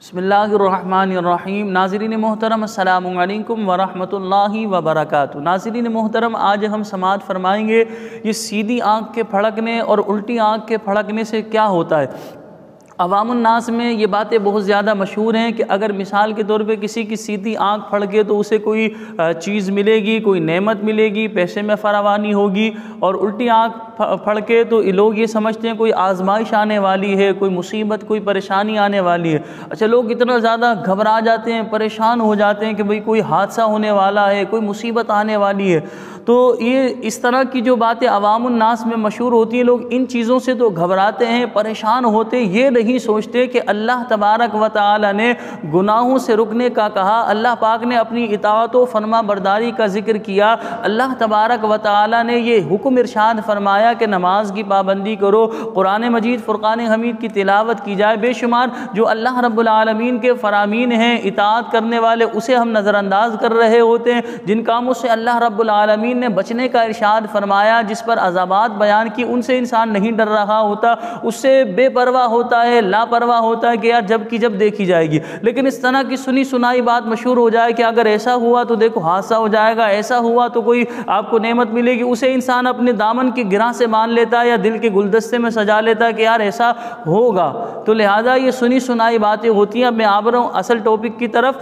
بسم اللہ الرحمن الرحیم۔ ناظرین محترم السلام علیکم ورحمۃ اللہ وبرکاتہ۔ ناظرین محترم، آج ہم سماعت فرمائیں گے یہ سیدھی آنکھ کے پھڑکنے اور الٹی آنکھ کے پھڑکنے سے کیا ہوتا ہے۔ عوام الناس میں یہ باتیں بہت زیادہ مشہور ہیں کہ اگر مثال کے طور پہ کسی کی سیدھی آنکھ پھڑکے تو اسے کوئی چیز ملے گی، کوئی نعمت ملے گی، پیسے میں فراوانی ہوگی، اور الٹی آنکھ پھڑکے تو لوگ یہ سمجھتے ہیں کوئی آزمائش آنے والی ہے، کوئی مصیبت، کوئی پریشانی آنے والی ہے۔ اچھا، لوگ اتنا زیادہ گھبرا جاتے ہیں، پریشان ہو جاتے ہیں کہ بھئی کوئی حادثہ ہونے والا ہے، کوئی مصیبت آنے والی ہے۔ تو یہ اس طرح کی جو باتیں عوام الناس میں مشہور ہوتی ہیں، لوگ ان چیزوں سے تو گھبراتے ہیں، پریشان ہوتے، یہ نہیں سوچتے کہ اللہ تبارک و تعالی نے گناہوں سے رکنے کا کہا، اللہ پاک نے اپنی اطاعت و فرما برداری کا ذکر کیا، اللہ تبارک و تعالی نے یہ حکم ارشاد فرمایا کہ نماز کی پابندی کرو، قرآن مجید فرقان حمید کی تلاوت کی جائے۔ بے شمار جو اللہ رب العالمین کے فرامین ہیں، اطاعت کرنے والے، اسے ہم نظر انداز کر رہے ہوتے ہیں۔ جن کاموں سے اللہ رب العالمین نے بچنے کا ارشاد فرمایا، جس پر عذابات بیان کی، ان سے انسان نہیں ڈر رہا ہوتا، اس سے بے پرواہ ہوتا ہے، لاپرواہ ہوتا ہے کہ یار جب کی جب دیکھی جائے گی۔ لیکن اس طرح کی سنی سنائی بات مشہور ہو جائے کہ اگر ایسا ہوا تو دیکھو حادثہ ہو جائے گا، ایسا ہوا تو کوئی آپ کو نعمت ملے گی، اسے انسان اپنے دامن کی گرہ سے مان لیتا ہے یا دل کے گلدستے میں سجا لیتا ہے کہ یار ایسا ہوگا۔ تو لہٰذا یہ سنی سنائی باتیں ہوتی ہیں۔ اب میں آ رہا ہوں اصل ٹاپک کی طرف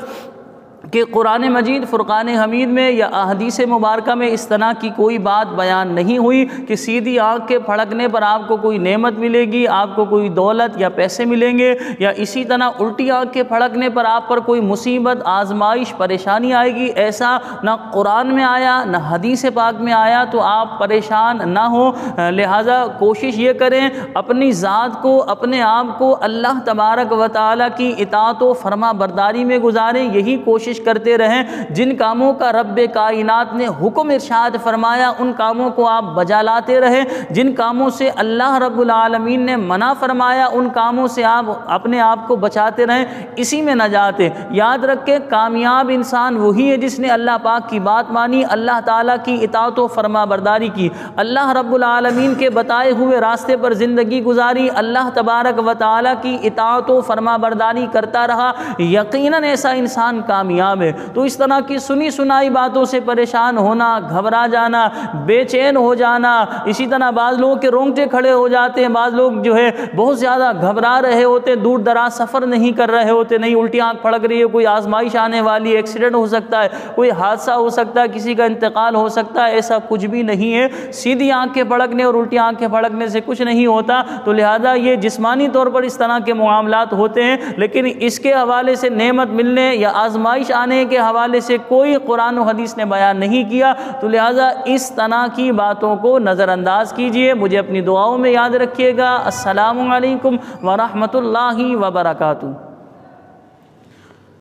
کہ قرآن مجید فرقان حمید میں یا احادیث مبارکہ میں اس طرح کی کوئی بات بیان نہیں ہوئی کہ سیدھی آنکھ کے پھڑکنے پر آپ کو کوئی نعمت ملے گی، آپ کو کوئی دولت یا پیسے ملیں گے، یا اسی طرح الٹی آنکھ کے پھڑکنے پر آپ پر کوئی مصیبت، آزمائش، پریشانی آئے گی۔ ایسا نہ قرآن میں آیا نہ حدیث پاک میں آیا، تو آپ پریشان نہ ہوں۔ لہٰذا کوشش یہ کریں اپنی ذات کو، اپنے آپ کو اللہ تبارک و تعالیٰ کی اطاعت و فرما برداری میں گزاریں، یہی کوشش کرتے رہیں۔ جن کاموں کا رب کائنات نے حکم ارشاد فرمایا ان کاموں کو آپ بجا لاتے رہیں، جن کاموں سے اللہ رب العالمین نے منع فرمایا ان کاموں سے آپ اپنے آپ کو بچاتے رہیں، اسی میں نجات ہے۔ یاد رکھیں کامیاب انسان وہی ہے جس نے اللہ پاک کی بات مانی، اللہ تعالیٰ کی اطاعت و فرما برداری کی، اللہ رب العالمین کے بتائے ہوئے راستے پر زندگی گزاری، اللہ تبارک و تعالیٰ کی اطاعت و فرما برداری کرتا رہا، یقیناً ایسا انسان کامیاب ہے۔ تو اس طرح کی سنی سنائی باتوں سے پریشان ہونا، گھبرا جانا، بے چین ہو جانا، اسی طرح بعض لوگوں کے رونگٹے کھڑے ہو جاتے ہیں، بعض لوگ جو ہے بہت زیادہ گھبرا رہے ہوتے ہیں، دور دراز سفر نہیں کر رہے ہوتے، نہیں الٹی آنکھ پھڑک رہی ہے، کوئی آزمائش آنے والی ہے، ایکسیڈنٹ ہو سکتا ہے، کوئی حادثہ ہو سکتا ہے، کسی کا انتقال ہو سکتا ہے۔ ایسا کچھ بھی نہیں ہے، سیدھی آنکھ کے پھڑکنے اور الٹی آنکھ کے پھڑکنے سے کچھ نہیں ہوتا۔ تو لہٰذا یہ جسمانی طور پر اس طرح کے معاملات ہوتے ہیں، لیکن اس کے حوالے سے نعمت ملنے یا آزمائش آنے کے حوالے سے کوئی قرآن و حدیث نے بیان نہیں کیا۔ تو لہٰذا اس طرح کی باتوں کو نظر انداز کیجئے۔ مجھے اپنی دعاؤں میں یاد رکھیے گا۔ السلام علیکم ورحمۃ اللہ وبرکاتہ۔